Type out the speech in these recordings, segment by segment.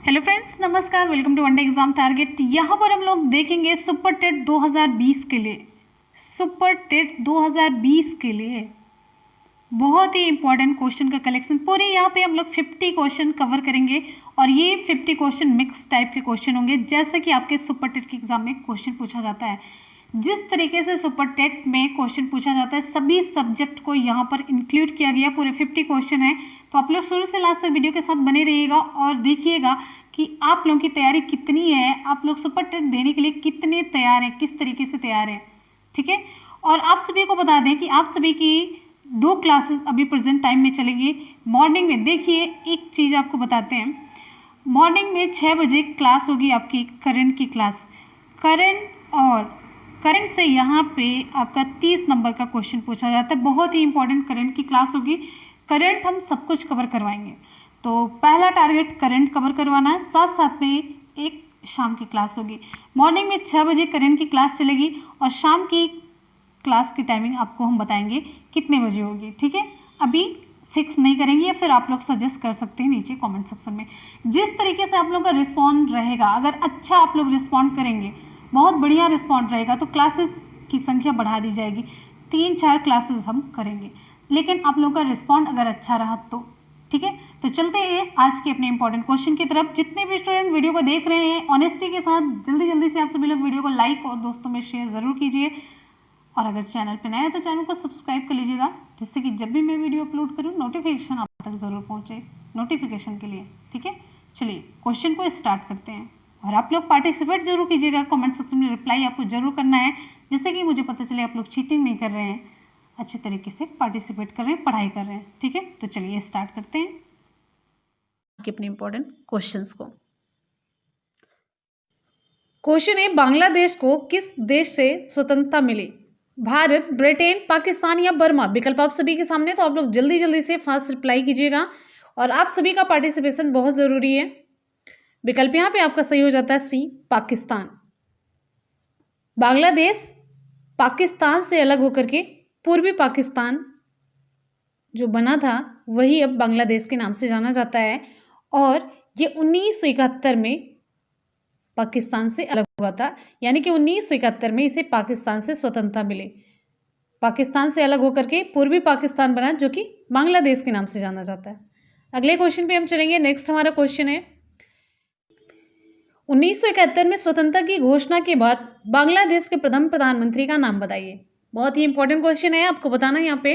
Hello friends, नमस्कार। Welcome to one day exam target. यहाँ पर हम लोग देखेंगे सुपर टेट 2020 के लिए। सुपर टेट 2020 के लिए बहुत ही इंपॉर्टेंट क्वेश्चन का कलेक्शन पूरे यहाँ पे हम लोग 50 क्वेश्चन कवर करेंगे और ये 50 क्वेश्चन मिक्स टाइप के क्वेश्चन होंगे, जैसे कि आपके सुपर टेट के एग्जाम में क्वेश्चन पूछा जाता है। जिस तरीके से सुपर टेट में क्वेश्चन पूछा जाता है, सभी सब्जेक्ट को यहाँ पर इंक्लूड किया गया। पूरे 50 क्वेश्चन है, तो आप लोग शुरू से लास्ट तक वीडियो के साथ बने रहिएगा और देखिएगा कि आप लोगों की तैयारी कितनी है, आप लोग सुपर टेट देने के लिए कितने तैयार हैं, किस तरीके से तैयार हैं। ठीक है। और आप सभी को बता दें कि आप सभी की 2 क्लासेस अभी प्रेजेंट टाइम में चलेगी। मॉर्निंग में देखिए, एक चीज़ आपको बताते हैं, मॉर्निंग में 6 बजे क्लास होगी आपकी करंट की क्लास। करंट से यहाँ पे आपका 30 नंबर का क्वेश्चन पूछा जाता है। बहुत ही इंपॉर्टेंट करंट की क्लास होगी। करंट हम सब कुछ कवर करवाएंगे, तो पहला टारगेट करंट कवर करवाना है, साथ साथ में एक शाम की क्लास होगी। मॉर्निंग में 6 बजे करंट की क्लास चलेगी और शाम की क्लास की टाइमिंग आपको हम बताएंगे कितने बजे होगी। ठीक है, अभी फिक्स नहीं करेंगे, या फिर आप लोग सजेस्ट कर सकते हैं नीचे कमेंट सेक्शन में। जिस तरीके से आप लोग का रिस्पॉन्ड रहेगा, अगर अच्छा आप लोग रिस्पॉन्ड करेंगे, बहुत बढ़िया रिस्पॉन्ड रहेगा, तो क्लासेस की संख्या बढ़ा दी जाएगी। 3-4 क्लासेस हम करेंगे, लेकिन आप लोग का रिस्पॉन्ड अगर अच्छा रहा तो। ठीक है, तो चलते हैं आज के अपने इंपॉर्टेंट क्वेश्चन की तरफ। जितने भी स्टूडेंट वीडियो को देख रहे हैं, ऑनेस्टी के साथ जल्दी से आप सभी लोग वीडियो को लाइक और दोस्तों में शेयर ज़रूर कीजिए। और अगर चैनल पर नया है तो चैनल को सब्सक्राइब कर लीजिएगा, जिससे कि जब भी मैं वीडियो अपलोड करूँ नोटिफिकेशन आप तक ज़रूर पहुँचे, नोटिफिकेशन के लिए। ठीक है, चलिए क्वेश्चन को स्टार्ट करते हैं। और आप लोग पार्टिसिपेट जरूर कीजिएगा, कमेंट सेक्शन में रिप्लाई आपको जरूर करना है, जिससे कि मुझे पता चले आप लोग चीटिंग नहीं कर रहे हैं, अच्छे तरीके से पार्टिसिपेट कर रहे हैं, पढ़ाई कर रहे हैं। ठीक है, तो चलिए स्टार्ट करते हैं अपने इंपॉर्टेंट क्वेश्चंस को। क्वेश्चन है, बांग्लादेश को किस देश से स्वतंत्रता मिली? भारत, ब्रिटेन, पाकिस्तान या बर्मा? विकल्प आप सभी के सामने, तो आप लोग जल्दी से फास्ट रिप्लाई कीजिएगा और आप सभी का पार्टिसिपेशन बहुत जरूरी है। विकल्प यहाँ पे आपका सही हो जाता है सी, पाकिस्तान। बांग्लादेश पाकिस्तान से अलग होकर के पूर्वी पाकिस्तान जो बना था वही अब बांग्लादेश के नाम से जाना जाता है, और ये 1971 में पाकिस्तान से अलग हुआ था, यानी कि 1971 में इसे पाकिस्तान से स्वतंत्रता मिली। पाकिस्तान से अलग होकर के पूर्वी पाकिस्तान बना, जो कि बांग्लादेश के नाम से जाना जाता है। अगले क्वेश्चन पे हम चलेंगे। नेक्स्ट हमारा क्वेश्चन है, 1971 में स्वतंत्रता की घोषणा के बाद बांग्लादेश के प्रथम प्रधानमंत्री का नाम बताइए। बहुत ही इंपॉर्टेंट क्वेश्चन है, आपको बताना है यहाँ पे।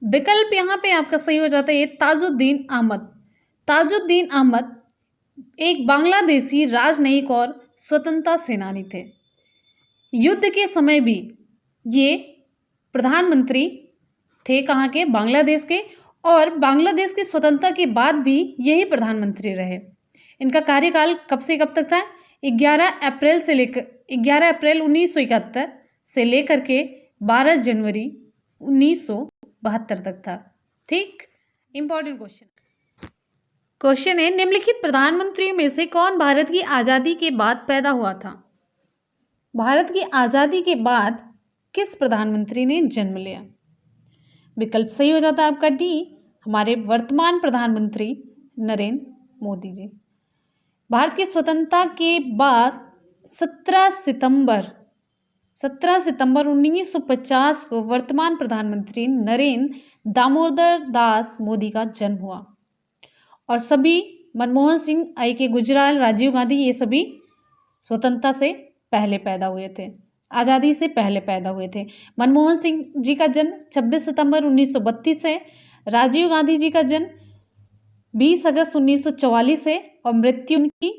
विकल्प यहाँ पे आपका सही हो जाता है ताजुद्दीन अहमद। ताजुद्दीन अहमद एक बांग्लादेशी राजनयिक और स्वतंत्रता सेनानी थे। युद्ध के समय भी ये प्रधानमंत्री थे, कहाँ के? बांग्लादेश के। और बांग्लादेश की स्वतंत्रता के बाद भी यही प्रधानमंत्री रहे। इनका कार्यकाल कब से कब तक था? 11 अप्रैल 1971 से लेकर के 12 जनवरी 1972 तक था। ठीक, इंपॉर्टेंट क्वेश्चन है, निम्नलिखित प्रधानमंत्रियों में से कौन भारत की आज़ादी के बाद पैदा हुआ था? भारत की आज़ादी के बाद किस प्रधानमंत्री ने जन्म लिया? विकल्प सही हो जाता है आपका डी, हमारे वर्तमान प्रधानमंत्री नरेंद्र मोदी जी। भारत की स्वतंत्रता के बाद 17 सितंबर 1950 को वर्तमान प्रधानमंत्री नरेंद्र दामोदर दास मोदी का जन्म हुआ। और सभी मनमोहन सिंह, आई के गुजराल, राजीव गांधी, ये सभी स्वतंत्रता से पहले पैदा हुए थे, आज़ादी से पहले पैदा हुए थे। मनमोहन सिंह जी का जन्म 26 सितंबर 1932 है, राजीव गांधी जी का जन्म 20 अगस्त 1944 है, और मृत्यु उनकी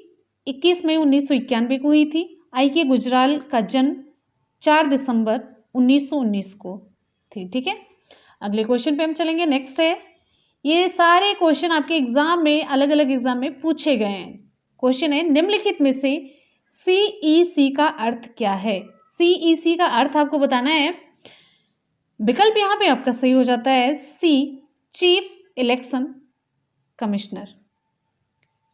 21 मई 1991 को हुई थी। आई के गुजराल का जन्म 4 दिसंबर 1919 को थी। ठीक है, अगले क्वेश्चन पे हम चलेंगे। नेक्स्ट है, ये सारे क्वेश्चन आपके एग्जाम में, अलग अलग एग्जाम में पूछे गए हैं। क्वेश्चन है, निम्नलिखित में से CEC का अर्थ क्या है? CEC का अर्थ आपको बताना है। विकल्प यहाँ पे आपका सही हो जाता है C, chief election commissioner.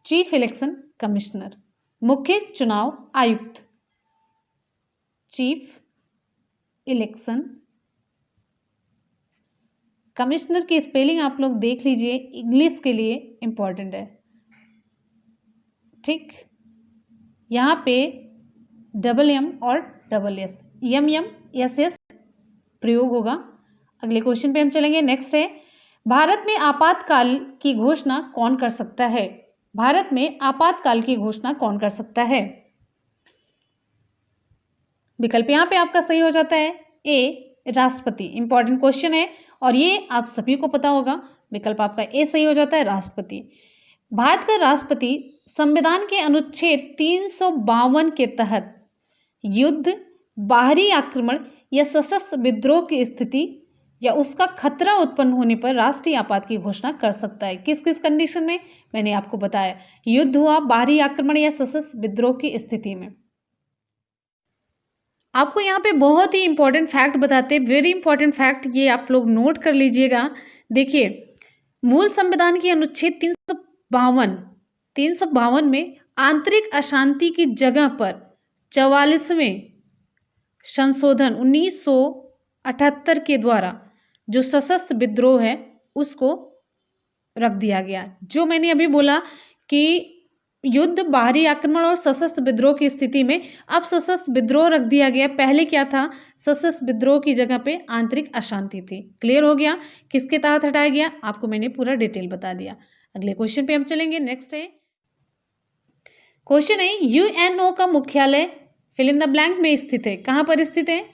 Chief election commissioner, मुख्य चुनाव आयुक्त। चीफ इलेक्शन कमिश्नर की स्पेलिंग आप लोग देख लीजिए, इंग्लिश के लिए इंपॉर्टेंट है। ठीक, यहाँ पे डबल एम और double S, M S S प्रयोग होगा। अगले क्वेश्चन पे हम चलेंगे। नेक्स्ट है, भारत में आपातकाल की घोषणा कौन कर सकता है? भारत में आपातकाल की घोषणा कौन कर सकता है? विकल्प यहाँ पे आपका सही हो जाता है ए, राष्ट्रपति। इंपॉर्टेंट क्वेश्चन है और ये आप सभी को पता होगा। विकल्प आपका ए सही हो जाता है, राष्ट्रपति। भारत का राष्ट्रपति संविधान के अनुच्छेद 352 के तहत युद्ध, बाहरी आक्रमण या सशस्त्र विद्रोह की स्थिति या उसका खतरा उत्पन्न होने पर राष्ट्रीय आपात की घोषणा कर सकता है। किस किस कंडीशन में? मैंने आपको बताया, युद्ध हुआ, बाहरी आक्रमण या सशस्त्र विद्रोह की स्थिति में। आपको यहाँ पे बहुत ही इंपॉर्टेंट फैक्ट बताते हैं, वेरी इंपॉर्टेंट फैक्ट, ये आप लोग नोट कर लीजिएगा। देखिए, मूल संविधान के अनुच्छेद 352 में आंतरिक अशांति की जगह पर 44वें संशोधन 1978 के द्वारा जो सशस्त्र विद्रोह है उसको रख दिया गया। जो मैंने अभी बोला कि युद्ध, बाहरी आक्रमण और सशस्त्र विद्रोह की स्थिति में अब सशस्त्र विद्रोह रख दिया गया। पहले क्या था? सशस्त्र विद्रोह की जगह पे आंतरिक अशांति थी। क्लियर हो गया? किसके तहत हटाया गया आपको मैंने पूरा डिटेल बता दिया। अगले क्वेश्चन पे हम चलेंगे। नेक्स्ट है, क्वेश्चन है, यूएनओ का मुख्यालय फिल इन द ब्लैंक में स्थित है। कहां पर स्थित है?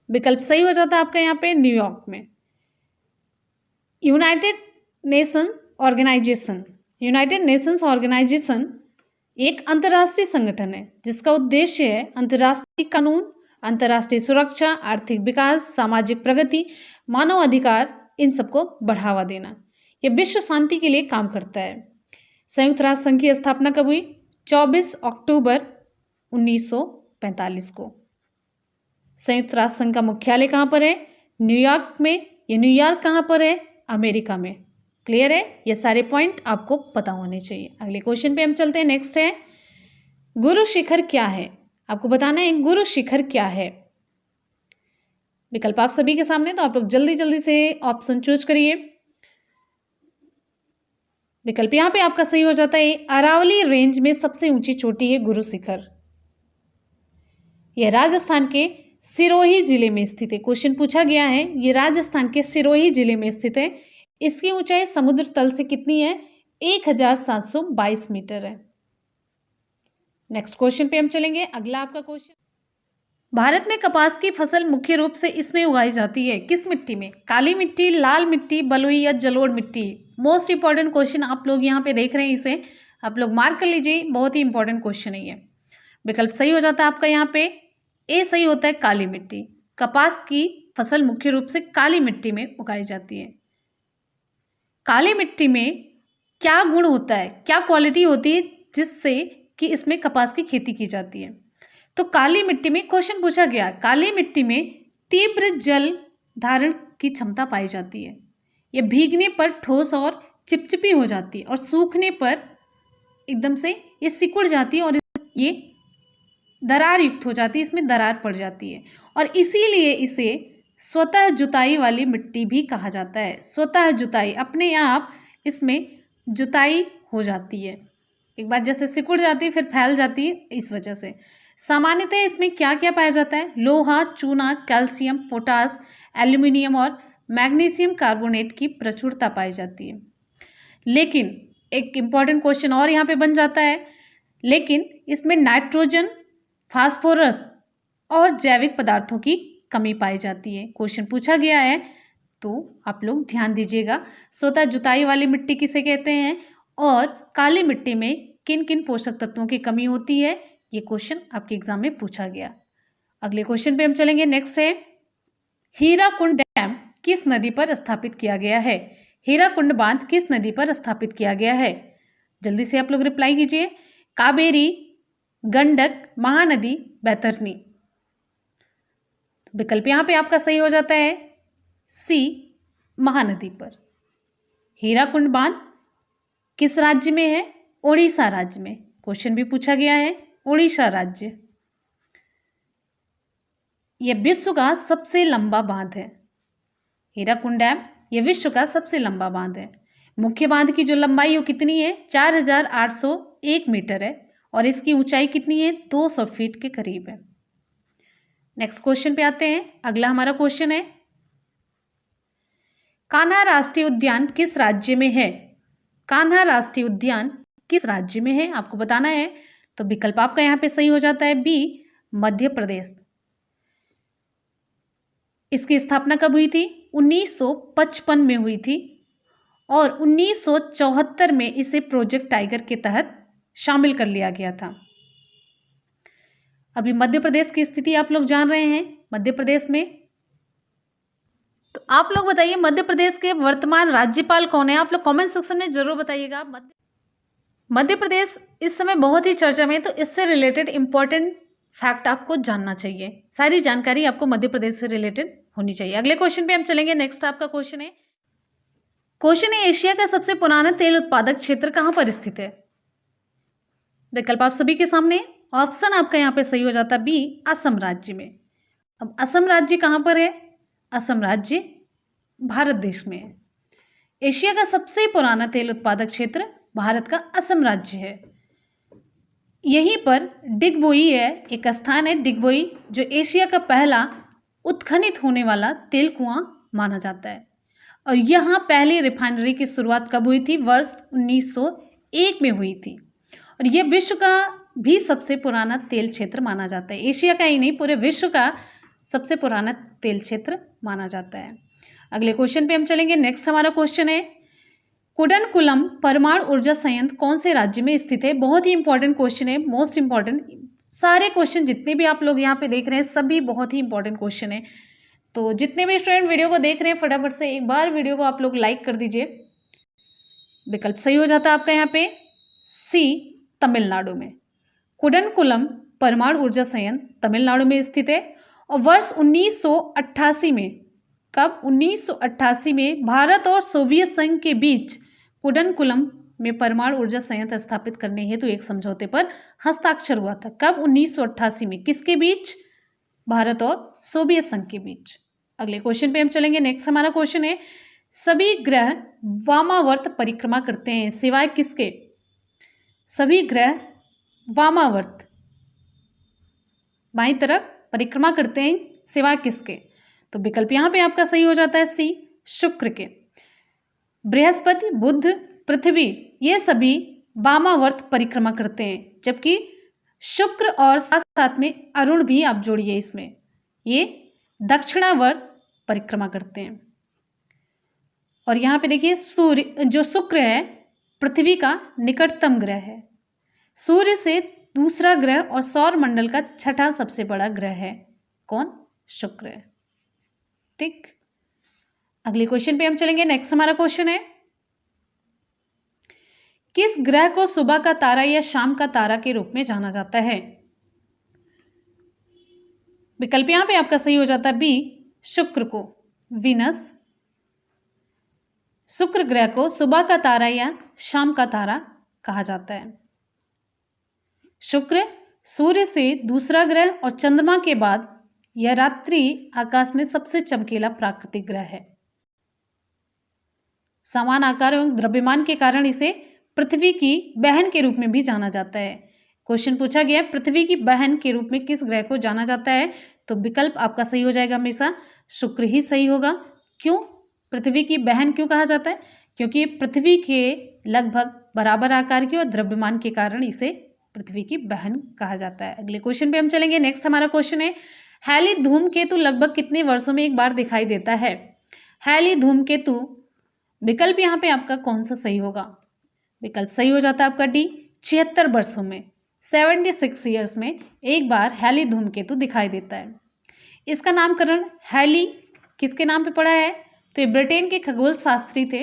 विकल्प सही हो जाता है आपका यहाँ पे न्यूयॉर्क में। यूनाइटेड नेशंस ऑर्गेनाइजेशन एक अंतर्राष्ट्रीय संगठन है जिसका उद्देश्य है अंतर्राष्ट्रीय कानून, अंतर्राष्ट्रीय सुरक्षा, आर्थिक विकास, सामाजिक प्रगति, मानव अधिकार, इन सबको बढ़ावा देना। यह विश्व शांति के लिए काम करता है। संयुक्त राष्ट्र संघ की स्थापना कब हुई? 24 अक्टूबर 1945 को। संयुक्त राष्ट्र संघ का मुख्यालय कहाँ पर है? न्यूयॉर्क में। ये न्यूयॉर्क कहाँ पर है? अमेरिका में। क्लियर है? ये सारे पॉइंट आपको पता होने चाहिए। अगले क्वेश्चन पे हम चलते हैं। नेक्स्ट है, गुरु शिखर क्या है? आपको बताना है गुरु शिखर क्या है। विकल्प आप सभी के सामने, तो आप लोग जल्दी जल्दी से ऑप्शन चूज करिए। विकल्प यहाँ पे आपका सही हो जाता है अरावली रेंज में सबसे ऊंची चोटी है गुरु शिखर। यह राजस्थान के सिरोही जिले में स्थित है। क्वेश्चन पूछा गया है, ये राजस्थान के सिरोही जिले में स्थित है। इसकी ऊंचाई समुद्र तल से कितनी है? 1722 मीटर है। नेक्स्ट क्वेश्चन पे हम चलेंगे। अगला आपका क्वेश्चन, भारत में कपास की फसल मुख्य रूप से इसमें उगाई जाती है। किस मिट्टी में? काली मिट्टी, लाल मिट्टी, बलुई या जलोढ़ मिट्टी? मोस्ट इंपॉर्टेंट क्वेश्चन आप लोग यहाँ पे देख रहे हैं, इसे आप लोग मार्क कर लीजिए, बहुत ही इंपॉर्टेंट क्वेश्चन है ये। विकल्प सही हो जाता है आपका यहाँ पे ए सही होता है, काली मिट्टी। कपास की फसल मुख्य रूप से काली मिट्टी में उगाई जाती है। काली मिट्टी में क्या गुण होता है, क्या क्वालिटी होती है जिससे कि इसमें कपास की खेती की जाती है? तो काली मिट्टी में क्वेश्चन पूछा गया, काली मिट्टी में तीव्र जल धारण की क्षमता पाई जाती है। यह भीगने पर ठोस और चिपचिपी हो जाती है और सूखने पर एकदम से ये सिकुड़ जाती है और ये दरार युक्त हो जाती है, इसमें दरार पड़ जाती है और इसीलिए इसे स्वतः जुताई वाली मिट्टी भी कहा जाता है। स्वतः जुताई, अपने आप इसमें जुताई हो जाती है, एक बार जैसे सिकुड़ जाती है फिर फैल जाती है, इस वजह से। सामान्यतः इसमें क्या क्या पाया जाता है? लोहा, चूना, कैल्शियम, पोटास, एल्यूमिनियम और मैग्नीशियम कार्बोनेट की प्रचुरता पाई जाती है। लेकिन एक इम्पॉर्टेंट क्वेश्चन और यहाँ पे बन जाता है, लेकिन इसमें नाइट्रोजन, फास्फोरस और जैविक पदार्थों की कमी पाई जाती है। क्वेश्चन पूछा गया है तो आप लोग ध्यान दीजिएगा। स्वतः जुताई वाली मिट्टी किसे कहते हैं और काली मिट्टी में किन किन पोषक तत्वों की कमी होती है, ये क्वेश्चन आपके एग्जाम में पूछा गया। अगले क्वेश्चन पे हम चलेंगे। नेक्स्ट है, हीराकुंड डैम किस नदी पर स्थापित किया गया है? हीराकुंड बांध किस नदी पर स्थापित किया गया है? जल्दी से आप लोग रिप्लाई कीजिए। कावेरी, गंडक, महानदी, बैतरनी? विकल्प यहाँ पे आपका सही हो जाता है सी, महानदी पर। हीराकुंड बांध किस राज्य में है? ओडिशा राज्य में। क्वेश्चन भी पूछा गया है, ओडिशा राज्य। यह विश्व का सबसे लंबा बांध है। हीराकुंड डैम यह विश्व का सबसे लंबा बांध है। मुख्य बांध की जो लंबाई वो कितनी है? 4800 1 मीटर है और इसकी ऊंचाई कितनी है, 200 फीट के करीब है। नेक्स्ट क्वेश्चन पे आते हैं। अगला हमारा क्वेश्चन है, कान्हा राष्ट्रीय उद्यान किस राज्य में है? कान्हा राष्ट्रीय उद्यान किस राज्य में है, आपको बताना है। तो विकल्प आपका यहाँ पे सही हो जाता है बी, मध्य प्रदेश। इसकी स्थापना कब हुई थी? 1955 में हुई थी और 1974 में इसे प्रोजेक्ट टाइगर के तहत शामिल कर लिया गया था। अभी मध्य प्रदेश की स्थिति आप लोग जान रहे हैं। मध्य प्रदेश में, तो आप लोग बताइए मध्य प्रदेश के वर्तमान राज्यपाल कौन है? आप लोग कमेंट सेक्शन में जरूर बताइएगा। मध्य प्रदेश इस समय बहुत ही चर्चा में है, तो इससे रिलेटेड इंपॉर्टेंट फैक्ट आपको जानना चाहिए। सारी जानकारी आपको मध्य प्रदेश से रिलेटेड होनी चाहिए। अगले क्वेश्चन पे हम चलेंगे। नेक्स्ट आपका क्वेश्चन है, एशिया का सबसे पुराना तेल उत्पादक क्षेत्र कहां पर स्थित है? विकल्प आप सभी के सामने। ऑप्शन आपका यहाँ पे सही हो जाता है बी, असम राज्य में। अब असम राज्य कहां पर है? असम राज्य भारत देश में है। एशिया का सबसे पुराना तेल उत्पादक क्षेत्र भारत का असम राज्य है। यहीं पर डिगबोई है, एक स्थान है डिगबोई, जो एशिया का पहला उत्खनित होने वाला तेल कुआं माना जाता है। और यहाँ पहली रिफाइनरी की शुरुआत कब हुई थी? वर्ष 1901 में हुई थी। और यह विश्व का भी सबसे पुराना तेल क्षेत्र माना जाता है। एशिया का ही नहीं, पूरे विश्व का सबसे पुराना तेल क्षेत्र माना जाता है। अगले क्वेश्चन पे हम चलेंगे। नेक्स्ट हमारा क्वेश्चन है, कुडनकुलम परमाणु ऊर्जा संयंत्र कौन से राज्य में स्थित है? बहुत ही इंपॉर्टेंट क्वेश्चन है, मोस्ट इंपॉर्टेंट। सारे क्वेश्चन जितने भी आप लोग यहाँ पे देख रहे हैं सभी बहुत ही इंपॉर्टेंट क्वेश्चन है। तो जितने भी स्टूडेंट वीडियो को देख रहे हैं फटाफट से एक बार वीडियो को आप लोग लाइक कर दीजिए। विकल्प सही हो जाता है आपका यहाँ पे सी, तमिलनाडु में। कुडनकुलम परमाणु ऊर्जा संयंत्र तमिलनाडु में स्थित है और वर्ष 1988 में, कब? 1988 में भारत और सोवियत संघ के बीच कुडनकुलम में परमाणु ऊर्जा संयंत्र स्थापित करने हेतु एक समझौते पर हस्ताक्षर हुआ था। कब? 1988 में। किसके बीच? भारत और सोवियत संघ के बीच। अगले क्वेश्चन पे हम चलेंगे। नेक्स्ट हमारा क्वेश्चन है, सभी ग्रह वामावर्त परिक्रमा करते हैं सिवाय किसके? सभी ग्रह वामावर्त, बाईं तरफ परिक्रमा करते हैं सिवाय किसके? तो विकल्प यहाँ पे आपका सही हो जाता है सी, शुक्र के। बृहस्पति, बुध, पृथ्वी ये सभी वामावर्त परिक्रमा करते हैं, जबकि शुक्र और साथ साथ में अरुण भी आप जोड़िए इसमें, ये दक्षिणावर्त परिक्रमा करते हैं। और यहाँ पे देखिए सूर्य, जो शुक्र है पृथ्वी का निकटतम ग्रह है। सूर्य से दूसरा ग्रह और सौर मंडल का छठा सबसे बड़ा ग्रह है कौन? शुक्र है। ठीक, अगले क्वेश्चन पे हम चलेंगे। नेक्स्ट हमारा क्वेश्चन है, किस ग्रह को सुबह का तारा या शाम का तारा के रूप में जाना जाता है? विकल्प यहां पे आपका सही हो जाता है बी, शुक्र को, वीनस। शुक्र ग्रह को सुबह का तारा या शाम का तारा कहा जाता है। शुक्र सूर्य से दूसरा ग्रह और चंद्रमा के बाद यह रात्रि आकाश में सबसे चमकीला प्राकृतिक ग्रह है। समान आकार एवं द्रव्यमान के कारण इसे पृथ्वी की बहन के रूप में भी जाना जाता है। क्वेश्चन पूछा गया पृथ्वी की बहन के रूप में किस ग्रह को जाना जाता है? तो विकल्प आपका सही हो जाएगा, हमेशा शुक्र ही सही होगा। क्यों पृथ्वी की बहन क्यों कहा जाता है? क्योंकि पृथ्वी के लगभग बराबर आकार की और द्रव्यमान के कारण इसे पृथ्वी की बहन कहा जाता है। अगले क्वेश्चन पे हम चलेंगे। नेक्स्ट हमारा क्वेश्चन है, हैली धूमकेतु लगभग कितने वर्षों में एक बार दिखाई देता है? हैली धूमकेतु, विकल्प यहाँ पे आपका कौन सा सही होगा? विकल्प सही हो जाता है आपका डी, 76 वर्षों में, 76 ईयर्स में एक बार हैली धूमकेतु दिखाई देता है। इसका नामकरण हैली किसके नाम पे पड़ा है? तो ये ब्रिटेन के खगोल शास्त्री थे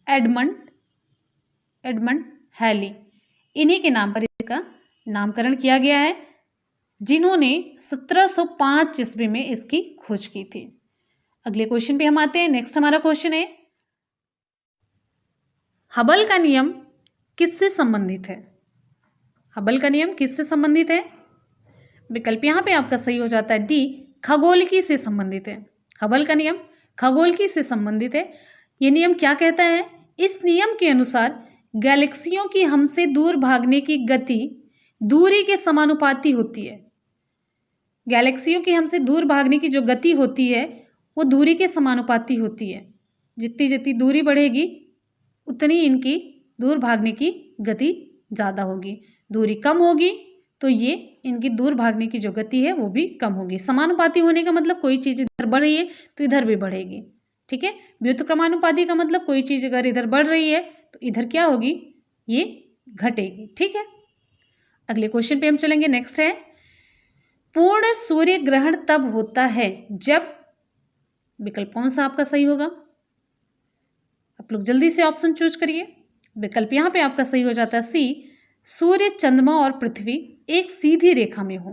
एडमंड हैली, इन्हीं के नाम पर इसका नामकरण किया गया है, जिन्होंने 1705 ईस्वी में इसकी खोज की थी। अगले क्वेश्चन पे हम आते हैं। नेक्स्ट हमारा क्वेश्चन है, हबल का नियम किससे संबंधित है? हबल का नियम किससे संबंधित है? विकल्प यहाँ पे आपका सही हो जाता है डी, खगोलिकी से संबंधित है। हबल का नियम खगोलिकी से संबंधित है। ये नियम क्या कहता है? इस नियम के अनुसार गैलेक्सियों की हमसे दूर भागने की गति दूरी के समानुपाती होती है। गैलेक्सियों की हमसे दूर भागने की जो गति होती है वो दूरी के समानुपाती होती है। जितनी जितनी दूरी बढ़ेगी उतनी इनकी दूर भागने की गति ज़्यादा होगी। दूरी कम होगी तो ये इनकी दूर भागने की जो गति है वो भी कम होगी। समानुपाती होने का मतलब कोई चीज़ इधर बढ़ रही है तो इधर भी बढ़ेगी, ठीक है। व्युत्क्रमानुपाती का मतलब कोई चीज़ अगर इधर बढ़ रही है तो इधर क्या होगी, ये घटेगी, ठीक है। अगले क्वेश्चन पे हम चलेंगे। नेक्स्ट है, पूर्ण सूर्य ग्रहण तब होता है जब, विकल्प कौन सा आपका सही होगा? आप लोग जल्दी से ऑप्शन चूज करिए। विकल्प यहाँ पे आपका सही हो जाता है सी, सूर्य, चंद्रमा और पृथ्वी एक सीधी रेखा में हो।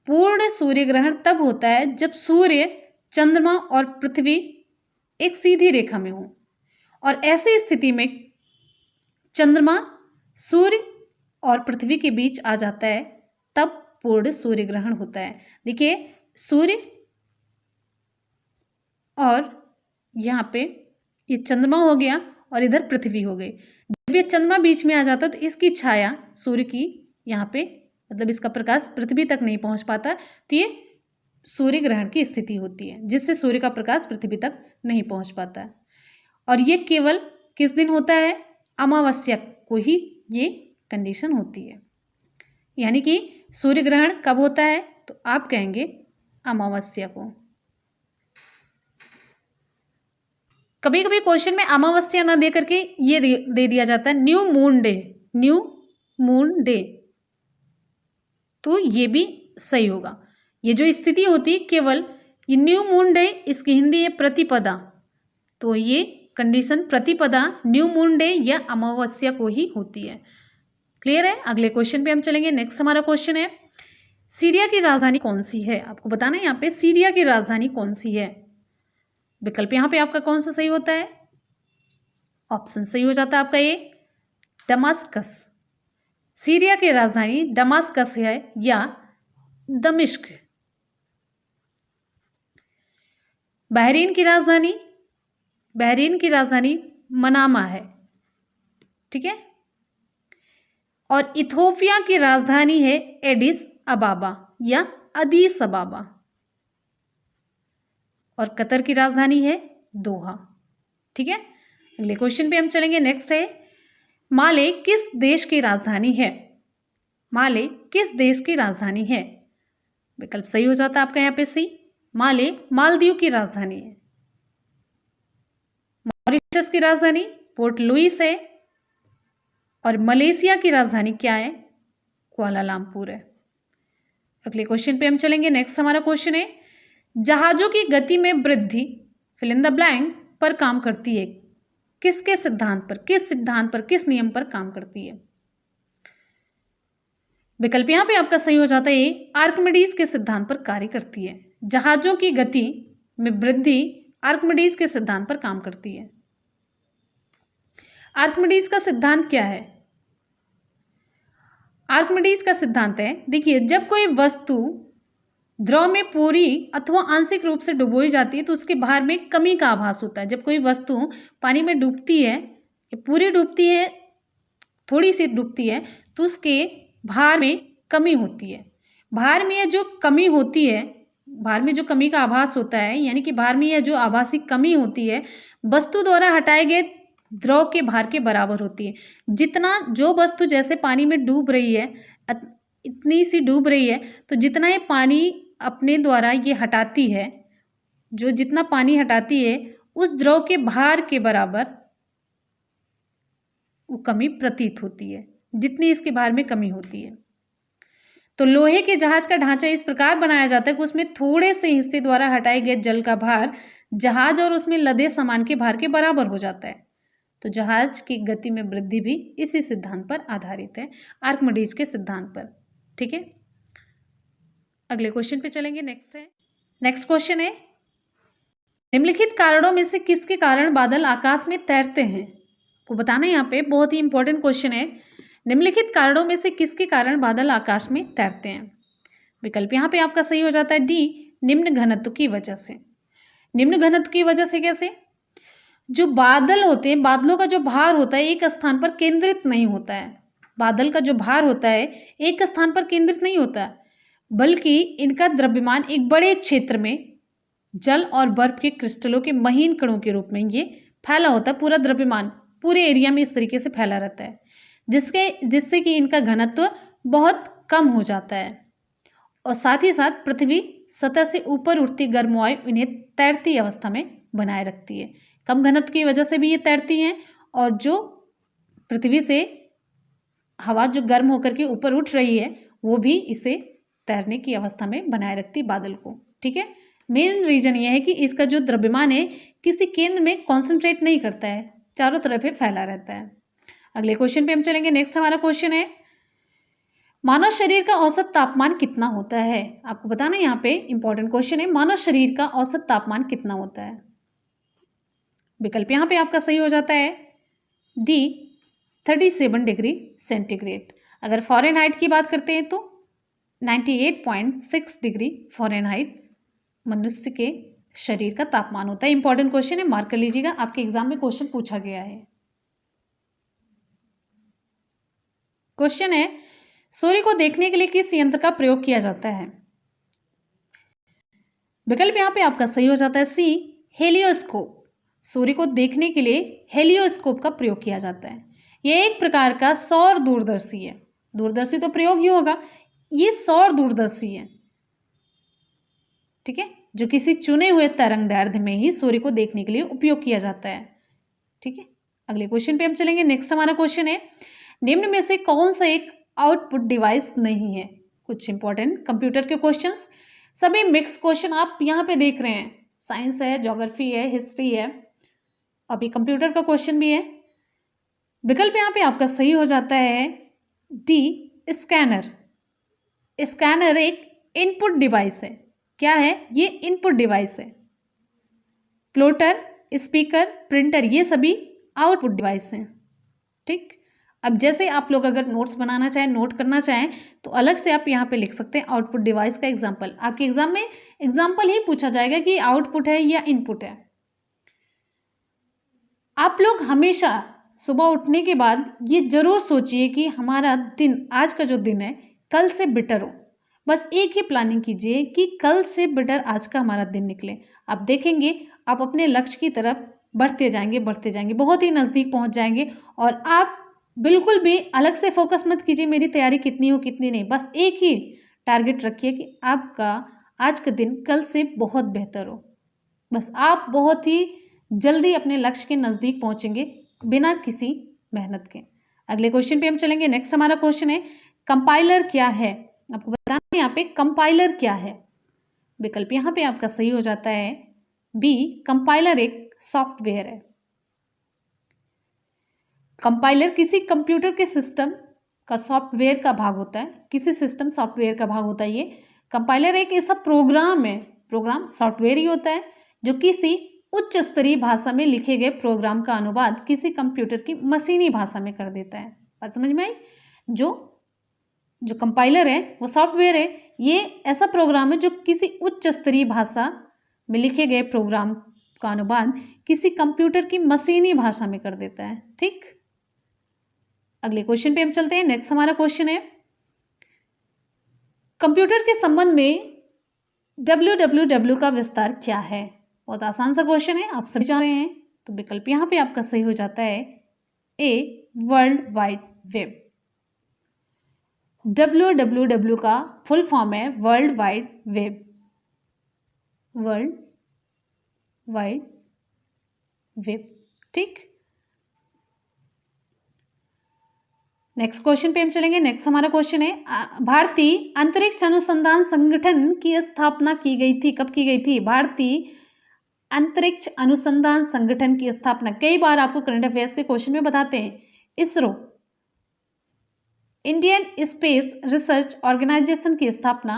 पूर्ण सूर्य ग्रहण तब होता है जब सूर्य, चंद्रमा और पृथ्वी एक सीधी रेखा में हो, और ऐसी स्थिति में चंद्रमा सूर्य और पृथ्वी के बीच आ जाता है, तब पूर्ण सूर्य ग्रहण होता है। देखिए, सूर्य और यहाँ पे ये चंद्रमा हो गया और इधर पृथ्वी हो गई। जब ये चंद्रमा बीच में आ जाता है तो इसकी छाया सूर्य की यहाँ पे, मतलब इसका प्रकाश पृथ्वी तक नहीं पहुँच पाता, तो ये सूर्य ग्रहण की स्थिति होती है, जिससे सूर्य का प्रकाश पृथ्वी तक नहीं पहुँच पाता है। और ये केवल किस दिन होता है? अमावस्या को ही ये कंडीशन होती है। यानी कि सूर्य ग्रहण कब होता है? तो आप कहेंगे अमावस्या को। कभी कभी क्वेश्चन में अमावस्या ना दे करके ये दे दिया जाता है new moon day, new moon day, तो ये भी सही होगा। ये जो स्थिति होती है केवल ये न्यू मून डे, इसकी हिंदी है प्रतिपदा, तो ये कंडीशन प्रतिपदा, न्यू मून डे या अमावस्या को ही होती है। क्लियर है? अगले क्वेश्चन पे हम चलेंगे। नेक्स्ट हमारा क्वेश्चन है, सीरिया की राजधानी कौन सी है? आपको बताना है यहाँ पे सीरिया की राजधानी कौन सी है। विकल्प यहाँ पे आपका कौन सा सही होता है? ऑप्शन सही हो जाता है आपका ये दमास्कस। सीरिया की राजधानी दमास्कस है या दमिश्क। बहरीन की राजधानी मनामा है, ठीक है। और इथोपिया की राजधानी है एडिस अबाबा या अदीस अबाबा। और कतर की राजधानी है दोहा, ठीक है। अगले क्वेश्चन पे हम चलेंगे। नेक्स्ट है, माले किस देश की राजधानी है? माले किस देश की राजधानी है? विकल्प सही हो जाता है आपका यहाँ पे सी, माले मालदीव की राजधानी है। मॉरिशस की राजधानी पोर्ट लुइस है। और मलेशिया की राजधानी क्या है? कुआलालंपुर है। अगले क्वेश्चन पे हम चलेंगे। नेक्स्ट हमारा क्वेश्चन है, जहाजों की गति में वृद्धि फिल इन द ब्लैंक पर काम करती है। किसके सिद्धांत पर, किस सिद्धांत पर, किस नियम पर काम करती है? विकल्प यहाँ पे आपका सही हो जाता है आर्किमिडीज के सिद्धांत पर कार्य करती है। जहाजों की गति में वृद्धि आर्किमिडीज के सिद्धांत पर काम करती है। आर्किमिडीज का सिद्धांत क्या है? आर्किमिडीज का सिद्धांत है, देखिए, जब कोई वस्तु द्रव में पूरी अथवा आंशिक रूप से डुबोई जाती है तो उसके भार में कमी का आभास होता है। जब कोई वस्तु पानी में डूबती है, पूरी डूबती है, थोड़ी सी डूबती है, तो उसके भार में कमी होती है। भार में जो कमी होती है, भार में जो कमी का आभास होता है, यानी कि भार में यह जो आभासी कमी होती है वस्तु द्वारा हटाए गए द्रव के भार के बराबर होती है। जितना जो वस्तु जैसे पानी में डूब रही है, इतनी सी डूब रही है, तो जितना ये पानी अपने द्वारा ये हटाती है, जो जितना पानी हटाती है उस द्रव के भार के बराबर वो कमी प्रतीत होती है, जितनी इसके भार में कमी होती है। तो लोहे के जहाज का ढांचा इस प्रकार बनाया जाता है कि उसमें थोड़े से हिस्से द्वारा हटाए गए जल का भार जहाज और उसमें लदे सामान के भार के बराबर हो जाता है। तो जहाज की गति में वृद्धि भी इसी सिद्धांत पर आधारित है, आर्किमिडीज के सिद्धांत पर, ठीक है। अगले क्वेश्चन पे चलेंगे। नेक्स्ट क्वेश्चन है, निम्नलिखित कारणों में से किसके कारण बादल आकाश में तैरते हैं? को बताना है, यहाँ पे बहुत ही इंपॉर्टेंट क्वेश्चन है। निम्नलिखित कारणों में से किसके कारण बादल आकाश में तैरते हैं? विकल्प यहाँ पे आपका सही हो जाता है डी, निम्न घनत्व की वजह से। निम्न घनत्व की वजह से कैसे? जो बादल होते हैं, बादलों का जो भार होता है एक स्थान पर केंद्रित नहीं होता है। बादल का जो भार होता है एक स्थान पर केंद्रित नहीं होता है, बल्कि इनका द्रव्यमान एक बड़े क्षेत्र में जल और बर्फ के क्रिस्टलों के महीन कणों के रूप में ये फैला होता है। पूरा द्रव्यमान पूरे एरिया में इस तरीके से फैला रहता है, जिससे कि इनका घनत्व बहुत कम हो जाता है। और साथ ही साथ पृथ्वी सतह से ऊपर उठती गर्म वायु इन्हें तैरती अवस्था में बनाए रखती है। कम घनत्व की वजह से भी ये तैरती हैं, और जो पृथ्वी से हवा जो गर्म होकर के ऊपर उठ रही है वो भी इसे तैरने की अवस्था में बनाए रखती बादल को। ठीक है, मेन रीजन ये है कि इसका जो द्रव्यमान है किसी केंद्र में कॉन्सेंट्रेट नहीं करता है, चारों तरफ फैला रहता है। अगले क्वेश्चन पे हम चलेंगे। नेक्स्ट हमारा क्वेश्चन है, मानव शरीर का औसत तापमान कितना होता है? आपको बताना, यहाँ पे इंपॉर्टेंट क्वेश्चन है, मानव शरीर का औसत तापमान कितना होता है? विकल्प यहाँ पे आपका सही हो जाता है डी 37 डिग्री सेंटीग्रेड। अगर फॉरेनहाइट की बात करते हैं तो 98.6 डिग्री फॉरेनहाइट मनुष्य के शरीर का तापमान होता है। इंपॉर्टेंट क्वेश्चन है, मार्क कर लीजिएगा, आपके एग्जाम में क्वेश्चन पूछा गया है। क्वेश्चन है, सूर्य को देखने के लिए किस यंत्र का प्रयोग किया जाता है? विकल्प यहाँ पे आपका सही हो जाता है सी हेलियोस्कोप। सूर्य को देखने के लिए हेलियोस्कोप का प्रयोग किया जाता है। यह एक प्रकार का सौर दूरदर्शी है। दूरदर्शी तो प्रयोग ही होगा, ये सौर दूरदर्शी है। ठीक है, जो किसी चुने हुए तरंगदैर्ध्य में ही सूर्य को देखने के लिए उपयोग किया जाता है। ठीक है, अगले क्वेश्चन पे हम चलेंगे। नेक्स्ट हमारा क्वेश्चन है, निम्न में से कौन सा एक आउटपुट डिवाइस नहीं है? कुछ इंपॉर्टेंट कंप्यूटर के क्वेश्चंस, सभी मिक्स क्वेश्चन आप यहाँ पे देख रहे हैं। साइंस है, ज्योग्राफी है, हिस्ट्री है, अभी कंप्यूटर का क्वेश्चन भी है। विकल्प यहाँ पे आपका सही हो जाता है डी स्कैनर। स्कैनर एक इनपुट डिवाइस है। क्या है ये? इनपुट डिवाइस है। प्लॉटर, स्पीकर, प्रिंटर, ये सभी आउटपुट डिवाइस हैं। ठीक, अब जैसे आप लोग अगर नोट्स बनाना चाहें, नोट करना चाहें, तो अलग से आप यहाँ पे लिख सकते हैं आउटपुट डिवाइस का एग्जाम्पल। आपके एग्जाम में एग्जाम्पल ही पूछा जाएगा कि आउटपुट है या इनपुट है। आप लोग हमेशा सुबह उठने के बाद ये जरूर सोचिए कि हमारा दिन, आज का जो दिन है, कल से बेटर हो। बस एक ही प्लानिंग कीजिए कि कल से बेटर आज का हमारा दिन निकले। आप देखेंगे आप अपने लक्ष्य की तरफ बढ़ते जाएंगे, बढ़ते जाएंगे, बहुत ही नज़दीक पहुंच जाएंगे। और आप बिल्कुल भी अलग से फोकस मत कीजिए मेरी तैयारी कितनी हो कितनी नहीं, बस एक ही टारगेट रखिए कि आपका आज का दिन कल से बहुत बेहतर हो। बस आप बहुत ही जल्दी अपने लक्ष्य के नज़दीक पहुंचेंगे बिना किसी मेहनत के। अगले क्वेश्चन पे हम चलेंगे। नेक्स्ट हमारा क्वेश्चन है, कंपाइलर क्या है? आपको बताना है यहाँ पे कंपाइलर क्या है। विकल्प यहाँ पे आपका सही हो जाता है बी, कंपाइलर एक सॉफ्टवेयर है। कंपाइलर किसी कंप्यूटर के सिस्टम का सॉफ्टवेयर का भाग होता है। किसी सिस्टम सॉफ्टवेयर का भाग होता है ये। कंपाइलर एक ऐसा प्रोग्राम है, प्रोग्राम सॉफ्टवेयर ही होता है जो किसी उच्च स्तरीय भाषा में लिखे गए प्रोग्राम का अनुवाद किसी कंप्यूटर की मशीनी भाषा में कर देता है। बात समझ में आई? जो कंपाइलर है वो सॉफ्टवेयर है, ये ऐसा प्रोग्राम है जो किसी उच्च स्तरीय भाषा में लिखे गए प्रोग्राम का अनुवाद किसी कंप्यूटर की मशीनी भाषा में कर देता है। ठीक, अगले क्वेश्चन पे हम चलते हैं। नेक्स्ट हमारा क्वेश्चन है, कंप्यूटर के संबंध में www का विस्तार क्या है? बहुत आसान सा क्वेश्चन है, आप सभी जान रहे हैं। तो विकल्प यहाँ पे आपका सही हो जाता है ए, वर्ल्ड वाइड वेब। www का फुल फॉर्म है world wide web. World wide web. ठीक, नेक्स्ट क्वेश्चन पे हम चलेंगे। नेक्स्ट हमारा क्वेश्चन है, भारतीय अंतरिक्ष अनुसंधान संगठन की स्थापना की गई थी, कब की गई थी? भारतीय अंतरिक्ष अनुसंधान संगठन की स्थापना, कई बार आपको करंट अफेयर्स के क्वेश्चन में बताते हैं, ISRO, Indian space research organisation की स्थापना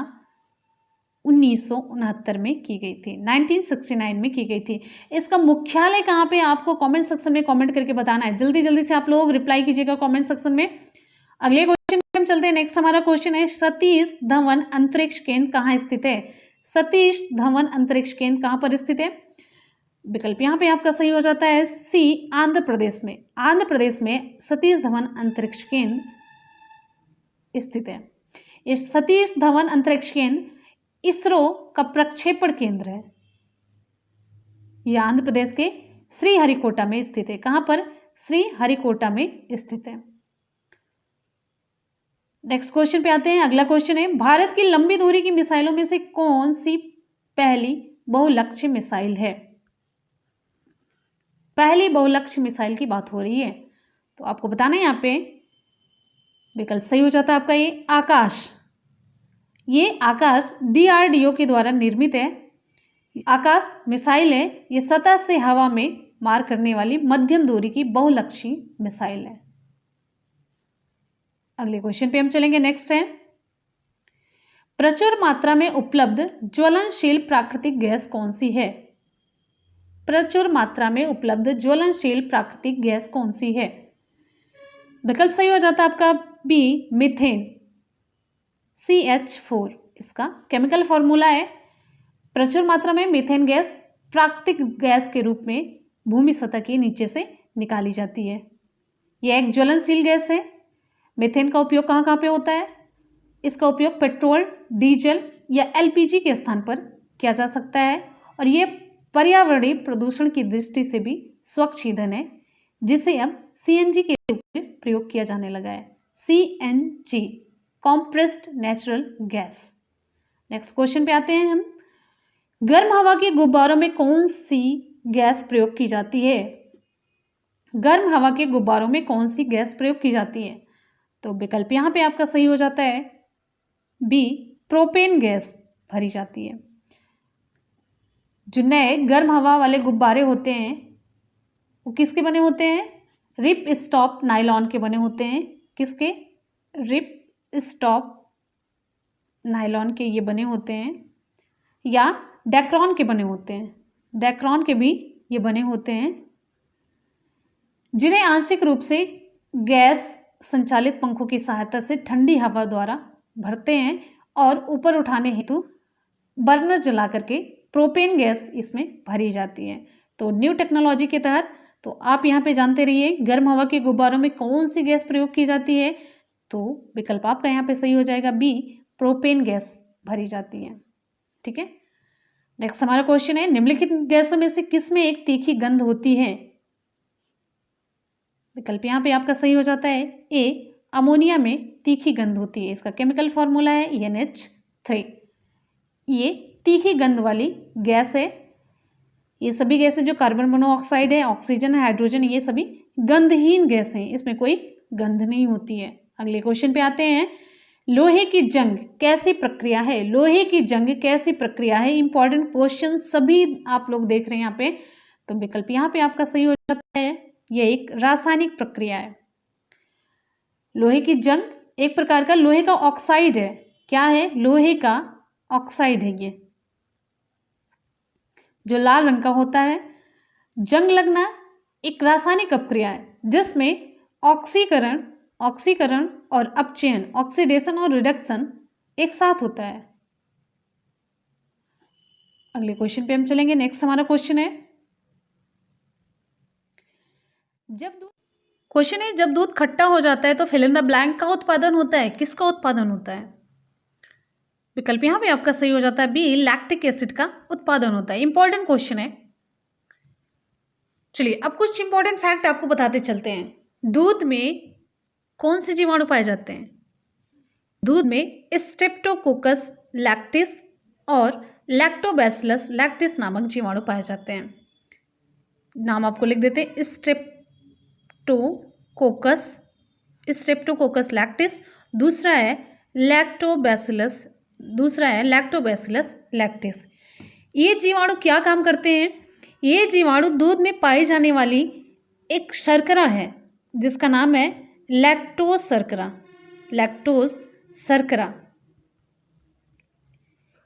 1969 में की गई थी, 1969 में की गई थी। इसका मुख्यालय कहाँ पे? आपको कमेंट सेक्शन में कमेंट करके बताना है। जल्दी जल्दी से आप लोग रिप्लाई कीजिएगा कमेंट सेक्शन में। अगले क्वेश्चन पे हम चलते हैं। नेक्स्ट हमारा क्वेश्चन है, सतीश धवन अंतरिक्ष केंद्र कहाँ स्थित है? सतीश धवन अंतरिक्ष केंद्र कहाँ पर स्थित है? विकल्प यहाँ पे आपका सही हो जाता है सी, आंध्र प्रदेश में। आंध्र प्रदेश में सतीश धवन अंतरिक्ष केंद्र स्थित है। ये सतीश धवन अंतरिक्ष केंद्र इसरो का प्रक्षेपण केंद्र है। यह आंध्र प्रदेश के श्रीहरिकोटा में स्थित है। कहां पर? श्रीहरिकोटा में स्थित है। नेक्स्ट क्वेश्चन पे आते हैं। अगला क्वेश्चन है, भारत की लंबी दूरी की मिसाइलों में से कौन सी पहली बहुलक्ष्य मिसाइल है? पहली बहुलक्ष्य मिसाइल की बात हो रही है, तो आपको बताना है यहाँ पे विकल्प सही हो जाता है आपका ये आकाश। ये आकाश DRDO के द्वारा निर्मित है। आकाश मिसाइल है, ये सतह से हवा में मार करने वाली मध्यम दूरी की बहुलक्ष्यी मिसाइल है। अगले क्वेश्चन पे हम चलेंगे। नेक्स्ट है, प्रचुर मात्रा में उपलब्ध ज्वलनशील प्राकृतिक गैस कौन सी है? प्रचुर मात्रा में उपलब्ध ज्वलनशील प्राकृतिक गैस कौन सी है? विकल्प सही हो जाता है आपका बी, मीथेन, CH4 इसका केमिकल फॉर्मूला है। प्रचुर मात्रा में मीथेन गैस प्राकृतिक गैस के रूप में भूमि सतह के नीचे से निकाली जाती है। यह एक ज्वलनशील गैस है। मीथेन का उपयोग कहाँ कहाँ पे होता है? इसका उपयोग पेट्रोल, डीजल या LPG के स्थान पर किया जा सकता है और ये पर्यावरणीय प्रदूषण की दृष्टि से भी स्वच्छ ईंधन है, जिसे अब CNG के रूप में प्रयोग किया जाने लगा है। CNG, compressed natural gas. Next question पे आते हैं हम। गर्म हवा के गुब्बारों में कौन सी गैस प्रयोग की जाती है? गर्म हवा के गुब्बारों में कौन सी गैस प्रयोग की जाती है? तो विकल्प यहाँ पे आपका सही हो जाता है बी, प्रोपेन गैस भरी जाती है। जो नए गर्म हवा वाले गुब्बारे होते हैं वो किसके बने होते हैं? रिप स्टॉप नायलॉन के बने होते हैं। किसके? रिप स्टॉप नायलॉन के ये बने होते हैं, या डेक्रॉन के बने होते हैं। डेक्रॉन के भी ये बने होते हैं, जिन्हें आंशिक रूप से गैस संचालित पंखों की सहायता से ठंडी हवा द्वारा भरते हैं और ऊपर उठाने हेतु बर्नर जला करके प्रोपेन गैस इसमें भरी जाती है। तो न्यू टेक्नोलॉजी के तहत तो आप यहाँ पे जानते रहिए गर्म हवा के गुब्बारों में कौन सी गैस प्रयोग की जाती है। तो विकल्प आपका यहाँ पे सही हो जाएगा बी, प्रोपेन गैस भरी जाती है। ठीक है। नेक्स्ट हमारा क्वेश्चन है, निम्नलिखित गैसों में से किसमें एक तीखी गंध होती है? विकल्प यहाँ पे आपका सही हो जाता है ए, अमोनिया में तीखी गंध होती है। इसका केमिकल फॉर्मूला है NH3। ये तीखी गंध वाली गैस है। ये सभी गैसें जो कार्बन मोनोऑक्साइड है, ऑक्सीजन है, हाइड्रोजन, ये सभी गंधहीन गैस हैं, इसमें कोई गंध नहीं होती है। अगले क्वेश्चन पे आते हैं, लोहे की जंग कैसी प्रक्रिया है? लोहे की जंग कैसी प्रक्रिया है? इंपॉर्टेंट क्वेश्चन सभी आप लोग देख रहे हैं यहाँ पे। तो विकल्प यहाँ पे आपका सही हो जाता है, यह एक रासायनिक प्रक्रिया है। लोहे की जंग एक प्रकार का लोहे का ऑक्साइड है। क्या है? लोहे का ऑक्साइड है। ये जो लाल रंग का होता है। जंग लगना एक रासायनिक प्रक्रिया है जिसमें ऑक्सीकरण और अपचयन, ऑक्सीडेशन और रिडक्शन एक साथ होता है। अगले क्वेश्चन पे हम चलेंगे। नेक्स्ट हमारा क्वेश्चन है, जब दूध खट्टा हो जाता है तो फिल इन द ब्लैंक का उत्पादन होता है। किसका उत्पादन होता है? विकल्प यहाँ पे आपका सही हो जाता है बी, लैक्टिक एसिड का उत्पादन होता है। इंपॉर्टेंट क्वेश्चन है। चलिए अब कुछ इंपॉर्टेंट फैक्ट आपको बताते चलते हैं। दूध में कौन से जीवाणु पाए जाते हैं? दूध में स्ट्रेप्टोकोकस लैक्टिस और लैक्टोबैसिलस लैक्टिस नामक जीवाणु पाए जाते हैं। नाम आपको लिख देते हैं, स्ट्रेप्टोकोकस लैक्टिस, दूसरा है लैक्टोबैसिलस लैक्टिस। ये जीवाणु क्या काम करते हैं? ये जीवाणु दूध में पाई जाने वाली एक शर्करा है जिसका नाम है लैक्टोज शर्करा।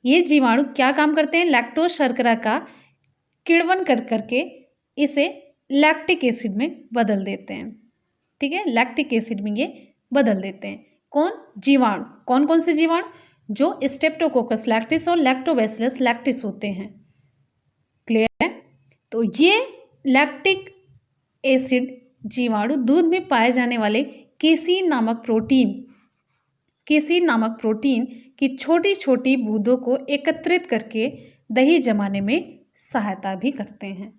ये जीवाणु क्या काम करते हैं? लैक्टोज शर्करा का किण्वन कर करके इसे लैक्टिक एसिड में बदल देते हैं। ठीक है, लैक्टिक एसिड में ये बदल देते हैं। कौन? जीवाणु। कौन कौन से जीवाणु? जो स्ट्रेप्टोकोकस लैक्टिस और लैक्टोबैसिलस लैक्टिस होते हैं। क्लियर है? तो ये लैक्टिक एसिड जीवाणु दूध में पाए जाने वाले केसीन नामक प्रोटीन की छोटी छोटी बूंदों को एकत्रित करके दही जमाने में सहायता भी करते हैं।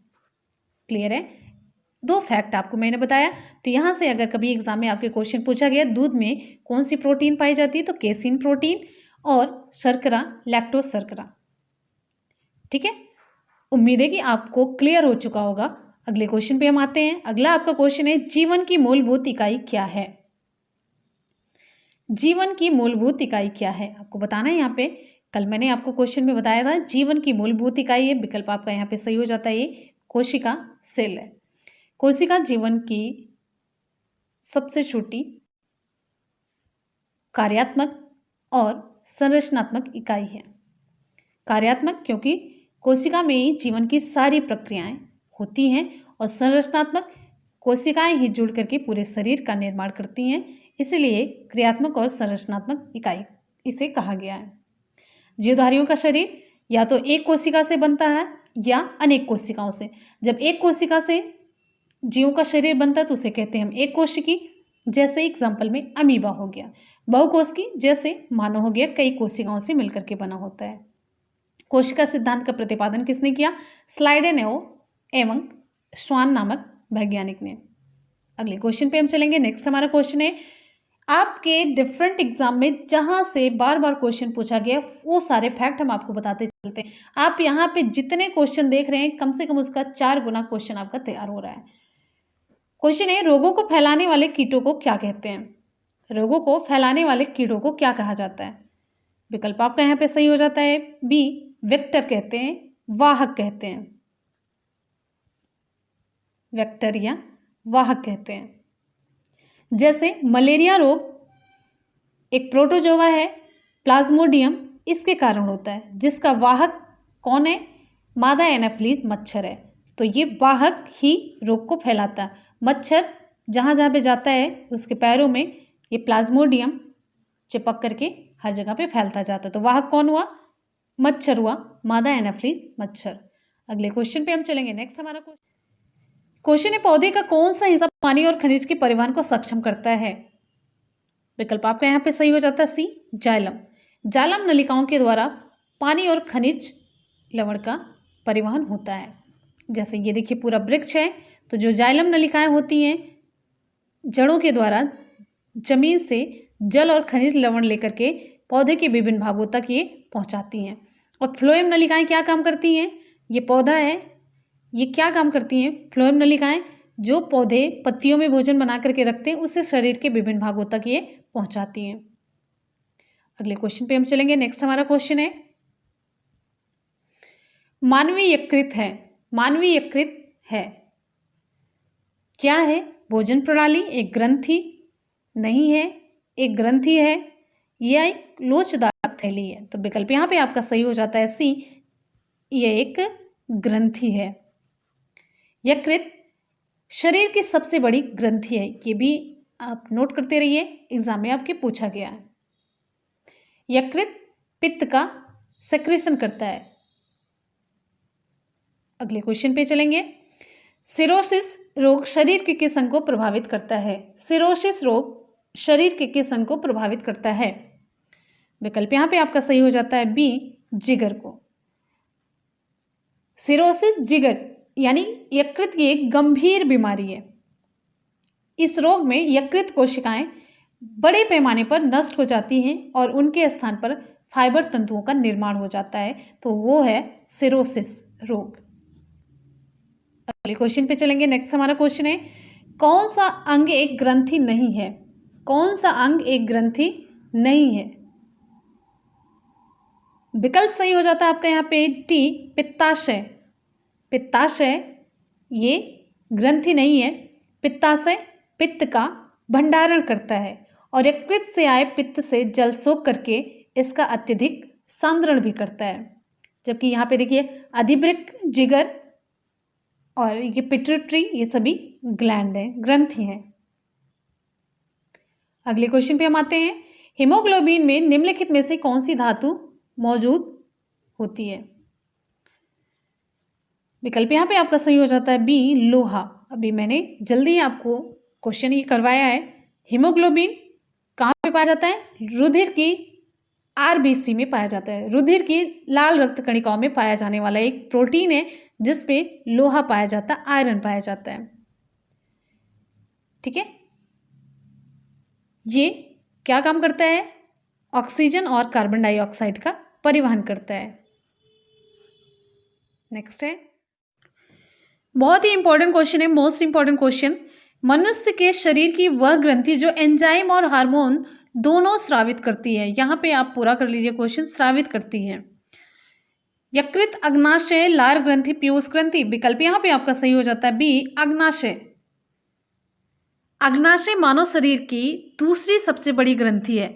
क्लियर है? 2 फैक्ट आपको मैंने बताया। तो यहाँ से अगर कभी एग्जाम में आपके क्वेश्चन पूछा गया दूध में कौन सी प्रोटीन पाई जाती है, तो केसीन प्रोटीन और शर्करा लैक्टोज शर्करा। ठीक है, उम्मीद है कि आपको क्लियर हो चुका होगा। अगले क्वेश्चन पे हम आते हैं। अगला आपका क्वेश्चन है जीवन की मूलभूत इकाई क्या है? जीवन की मूलभूत इकाई क्या है आपको बताना है। यहाँ पे कल मैंने आपको क्वेश्चन में बताया था जीवन की मूलभूत इकाई है, विकल्प आपका यहाँ पे सही हो जाता है, ये कोशिका सेल है। कोशिका जीवन की सबसे छोटी कार्यात्मक और संरचनात्मक इकाई है। कार्यात्मक क्योंकि कोशिका में ही जीवन की सारी प्रक्रियाएं होती हैं, और संरचनात्मक कोशिकाएं ही जुड़ करके पूरे शरीर का निर्माण करती हैं, इसलिए क्रियात्मक और संरचनात्मक इकाई इसे कहा गया है। जीवधारियों का शरीर या तो एक कोशिका से बनता है या अनेक कोशिकाओं से। जब एक कोशिका से जीवों का शरीर बनता है तो उसे कहते हैं हम एक कोशिकी, जैसे एग्जाम्पल में अमीबा हो गया। बहुकोशिकी जैसे मानव हो गया, कई कोशिकाओं से मिलकर के बना होता है। कोशिका सिद्धांत का प्रतिपादन किसने किया? स्लाइडेनेओ एवं श्वान नामक वैज्ञानिक ने। अगले क्वेश्चन पे हम चलेंगे। नेक्स्ट हमारा क्वेश्चन है, आपके डिफरेंट एग्जाम में जहां से बार बार क्वेश्चन पूछा गया वो सारे फैक्ट हम आपको बताते चलते हैं। आप यहाँ पे जितने क्वेश्चन देख रहे हैं कम से कम उसका 4 गुना क्वेश्चन आपका तैयार हो रहा है। क्वेश्चन है, रोगों को फैलाने वाले कीटों को क्या कहते हैं? रोगों को फैलाने वाले कीटों को क्या कहा जाता है? विकल्प आपका यहाँ पे सही हो जाता है, बी वेक्टर कहते हैं, वाहक कहते हैं। वेक्टर या वाहक कहते हैं। जैसे मलेरिया रोग एक प्रोटोजोआ है, प्लाज्मोडियम इसके कारण होता है, जिसका वाहक कौन है? मादा एनाफिलीज मच्छर है। तो ये वाहक ही रोग को फैलाता है। मच्छर जहाँ जहाँ पे जाता है उसके पैरों में ये प्लाज्मोडियम चिपक करके हर जगह पे फैलता जाता है। तो वाहक कौन हुआ? मच्छर हुआ, मादा एनाफिलीज मच्छर। अगले क्वेश्चन पे हम चलेंगे। नेक्स्ट हमारा क्वेश्चन है, पौधे का कौन सा हिस्सा पानी और खनिज के परिवहन को सक्षम करता है? विकल्प आपका यहाँ पे सही हो जाता है, सी जाइलम। जाइलम नलिकाओं के द्वारा पानी और खनिज लवण का परिवहन होता है। जैसे ये देखिए पूरा वृक्ष है, तो जो जाइलम नलिकाएं होती हैं जड़ों के द्वारा जमीन से जल और खनिज लवण लेकर के पौधे के विभिन्न भागों तक ये पहुंचाती हैं। और फ्लोएम नलिकाएं क्या काम करती हैं? ये पौधा है, ये क्या काम करती हैं? फ्लोएम नलिकाएं जो पौधे पत्तियों में भोजन बना करके रखते हैं उसे शरीर के विभिन्न भागों तक ये पहुंचाती हैं। अगले क्वेश्चन पे हम चलेंगे। नेक्स्ट हमारा क्वेश्चन है, मानवीय यकृत है। मानवीय यकृत है क्या है? भोजन प्रणाली, एक ग्रंथि नहीं है, एक ग्रंथि है, यह एक लोचदार थैली है। तो विकल्प यहाँ पे आपका सही हो जाता है, सी यह एक ग्रंथि है। यकृत शरीर की सबसे बड़ी ग्रंथि है, ये भी आप नोट करते रहिए, एग्जाम में आपके पूछा गया है। यकृत पित्त का सेक्रेशन करता है। अगले क्वेश्चन पे चलेंगे। सिरोसिस रोग शरीर के किस अंग को प्रभावित करता है? सिरोसिस रोग शरीर के किस अंग को प्रभावित करता है? विकल्प यहाँ पे आपका सही हो जाता है, बी जिगर को। सिरोसिस जिगर यानी यकृत की एक गंभीर बीमारी है। इस रोग में यकृत कोशिकाएं बड़े पैमाने पर नष्ट हो जाती हैं और उनके स्थान पर फाइबर तंतुओं का निर्माण हो जाता है, तो वो है सिरोसिस रोग। अगले क्वेश्चन पे चलेंगे। नेक्स्ट हमारा क्वेश्चन है, कौन सा अंग एक ग्रंथि नहीं है? कौन सा अंग एक ग्रंथि नहीं है? विकल्प सही हो जाता है आपका यहाँ पे, टी पित्ताशय। पित्ताशय ये ग्रंथि नहीं है। पित्ताशय पित्त का भंडारण करता है और यकृत से आए पित्त से जल सोख करके इसका अत्यधिक सांद्रण भी करता है। जबकि यहाँ पे देखिए अधिवृक्क, जिगर और ये पिट्यूटरी ये सभी ग्लैंड है, ग्रंथि हैं। अगले क्वेश्चन पे हम आते हैं, हीमोग्लोबिन में निम्नलिखित में से कौन सी धातु मौजूद होती है? विकल्प यहाँ पे आपका सही हो जाता है बी, लोहा। अभी मैंने जल्दी ही आपको क्वेश्चन ये करवाया है। हीमोग्लोबिन कहाँ पे पाया जाता है? रुधिर की आरबीसी में पाया जाता है। रुधिर की लाल रक्त कणिकाओं में पाया जाने वाला एक प्रोटीन है जिसपे लोहा पाया जाता है, आयरन पाया जाता है। ठीक है, ये क्या काम करता है? ऑक्सीजन और कार्बन डाइऑक्साइड का परिवहन करता है। नेक्स्ट है, बहुत ही इंपॉर्टेंट क्वेश्चन है, मोस्ट इंपॉर्टेंट क्वेश्चन। मनुष्य के शरीर की वह ग्रंथि जो एंजाइम और हार्मोन दोनों स्रावित करती है। यहां पे आप पूरा कर लीजिए क्वेश्चन, स्रावित करती है। यकृत, अग्नाशय, लार ग्रंथि, पीयूष ग्रंथि। विकल्प यहां पे आपका सही हो जाता है बी, अग्नाशय। अग्नाशय मानव शरीर की दूसरी सबसे बड़ी ग्रंथि है।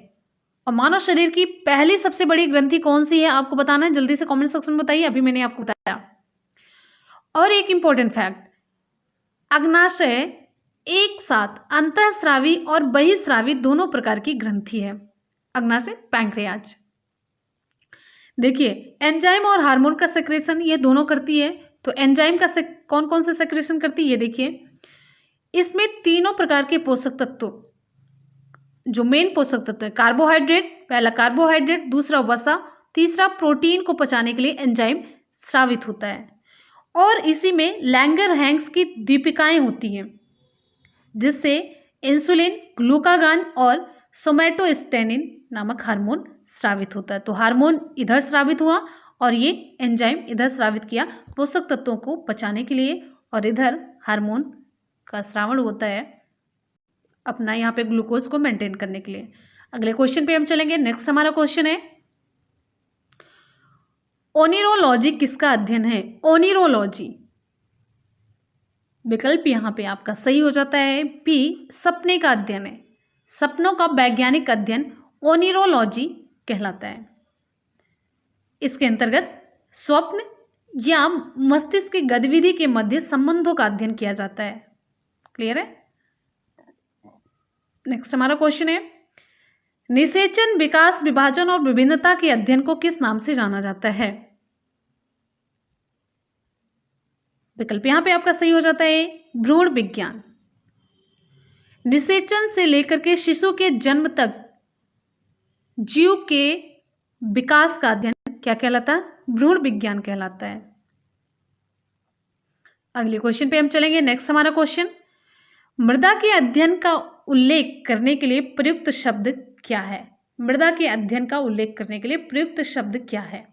और मानव शरीर की पहली सबसे बड़ी ग्रंथि कौन सी है आपको बताना है, जल्दी से कमेंट सेक्शन में बताइए। अभी मैंने आपको बताया। और एक इंपॉर्टेंट फैक्ट, अग्नाशय एक साथ अंतःस्रावी और बहिस्रावी दोनों प्रकार की ग्रंथि है। अग्नाशय, पैंक्रियाज। देखिए, एंजाइम और हार्मोन का सेक्रेशन ये दोनों करती है। तो एंजाइम का कौन कौन से सेक्रेशन करती है ये देखिए। इसमें तीनों प्रकार के पोषक तत्व, जो मेन पोषक तत्व है, कार्बोहाइड्रेट, पहला कार्बोहाइड्रेट, दूसरा वसा, तीसरा प्रोटीन को पचाने के लिए एंजाइम स्रावित होता है। और इसी में लैंगर-हैंक्स की दीपिकाएं होती हैं जिससे इंसुलिन, ग्लूकागान और सोमैटोस्टेनिन नामक हार्मोन स्रावित होता है। तो हार्मोन इधर स्रावित हुआ और ये एंजाइम इधर स्रावित किया पोषक तत्वों को पचाने के लिए, और इधर हार्मोन का स्रावण होता है अपना यहाँ पे ग्लूकोज को मेंटेन करने के लिए। अगले क्वेश्चन पे हम चलेंगे। नेक्स्ट हमारा क्वेश्चन है, ओनिरोलॉजी किसका अध्ययन है? ओनिरोलॉजी। विकल्प यहाँ पे आपका सही हो जाता है बी, सपने का अध्ययन है। सपनों का वैज्ञानिक अध्ययन ओनिरोलॉजी कहलाता है। इसके अंतर्गत स्वप्न या मस्तिष्क की गतिविधि के मध्य संबंधों का अध्ययन किया जाता है। क्लियर है? नेक्स्ट हमारा क्वेश्चन है, निषेचन, विकास, विभाजन और विभिन्नता के अध्ययन को किस नाम से जाना जाता है? विकल्प यहां पे आपका सही हो जाता है भ्रूण विज्ञान। निषेचन से लेकर के शिशु के जन्म तक जीव के विकास का अध्ययन क्या कहलाता है? भ्रूण विज्ञान कहलाता है। अगले क्वेश्चन पे हम चलेंगे। नेक्स्ट हमारा क्वेश्चन, मृदा के अध्ययन का उल्लेख करने के लिए प्रयुक्त शब्द क्या है? मृदा के अध्ययन का उल्लेख करने के लिए प्रयुक्त शब्द क्या है?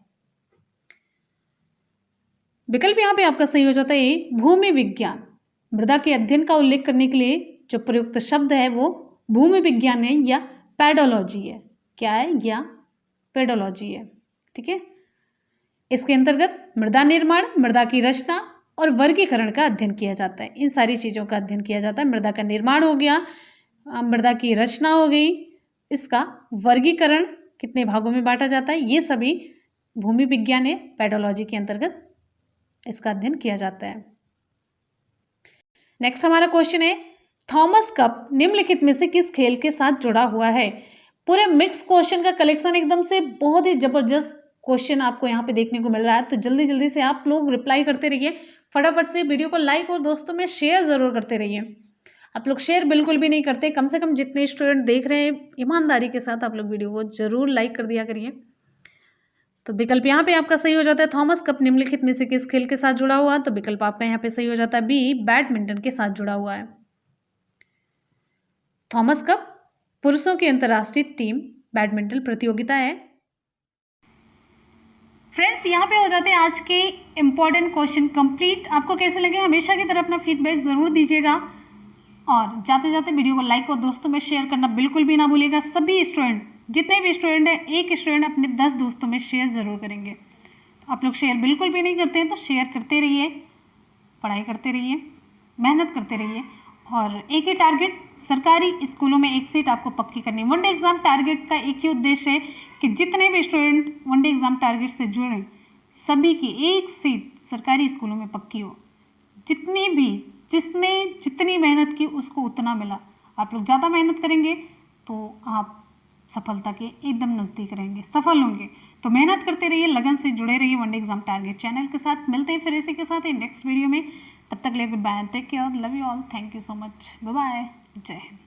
विकल्प यहां पे आपका सही हो जाता है भूमि विज्ञान। मृदा के अध्ययन का उल्लेख करने के लिए जो प्रयुक्त शब्द है वो भूमि विज्ञान है या पेडोलॉजी है। क्या है? या पेडोलॉजी है। ठीक है, इसके अंतर्गत मृदा निर्माण, मृदा की रचना और वर्गीकरण का अध्ययन किया जाता है। इन सारी चीजों का अध्ययन किया जाता है। मृदा का निर्माण हो गया, मृदा की रचना हो गई, इसका वर्गीकरण कितने भागों में बांटा जाता है, ये सभी भूमि विज्ञान है, पेडोलॉजी के अंतर्गत इसका अध्ययन किया जाता है। नेक्स्ट हमारा क्वेश्चन है, थॉमस कप निम्नलिखित में से किस खेल के साथ जुड़ा हुआ है? पूरे मिक्स क्वेश्चन का कलेक्शन, एकदम से बहुत ही जबरदस्त क्वेश्चन आपको यहाँ पे देखने को मिल रहा है। तो जल्दी जल्दी से आप लोग रिप्लाई करते रहिए, फटाफट से वीडियो को लाइक और दोस्तों में शेयर जरूर करते रहिए। आप लोग शेयर बिल्कुल भी नहीं करते, कम से कम जितने स्टूडेंट देख रहे हैं ईमानदारी के साथ आप लोग वीडियो को जरूर लाइक कर दिया करिए। तो विकल्प यहाँ पे आपका सही हो जाता है थॉमस कप निम्नलिखित में से किस खेल के साथ जुड़ा हुआ? तो विकल्प आपका यहाँ पे सही हो जाता है बी, बैडमिंटन के साथ जुड़ा हुआ है। थॉमस कप पुरुषों की अंतर्राष्ट्रीय टीम बैडमिंटन प्रतियोगिता है। फ्रेंड्स, यहाँ पे हो जाते हैं आज के इम्पोर्टेंट क्वेश्चन कंप्लीट। आपको कैसे लगे हमेशा की तरह अपना फीडबैक जरूर दीजिएगा, और जाते जाते वीडियो को लाइक और दोस्तों में शेयर करना बिल्कुल भी ना भूलिएगा। सभी स्टूडेंट, जितने भी स्टूडेंट हैं, एक स्टूडेंट अपने 10 दोस्तों में शेयर ज़रूर करेंगे। तो आप लोग शेयर बिल्कुल भी नहीं करते हैं तो शेयर करते रहिए, पढ़ाई करते रहिए, मेहनत करते रहिए। और एक ही टारगेट, सरकारी स्कूलों में एक सीट आपको पक्की करनी है। वनडे एग्जाम टारगेट का एक ही उद्देश्य है कि जितने भी स्टूडेंट वनडे एग्जाम टारगेट से जुड़े सभी की एक सीट सरकारी स्कूलों में पक्की हो। जिसने जितनी मेहनत की उसको उतना मिला। आप लोग ज़्यादा मेहनत करेंगे तो आप सफलता के एकदम नज़दीक रहेंगे, सफल होंगे। तो मेहनत करते रहिए, लगन से जुड़े रहिए वनडे एग्जाम टारगेट चैनल के साथ। मिलते हैं फिर इसी के साथ नेक्स्ट वीडियो में। तब तक के लिए good bye, take care, love you all, thank you so much, bye bye, जय हिंद।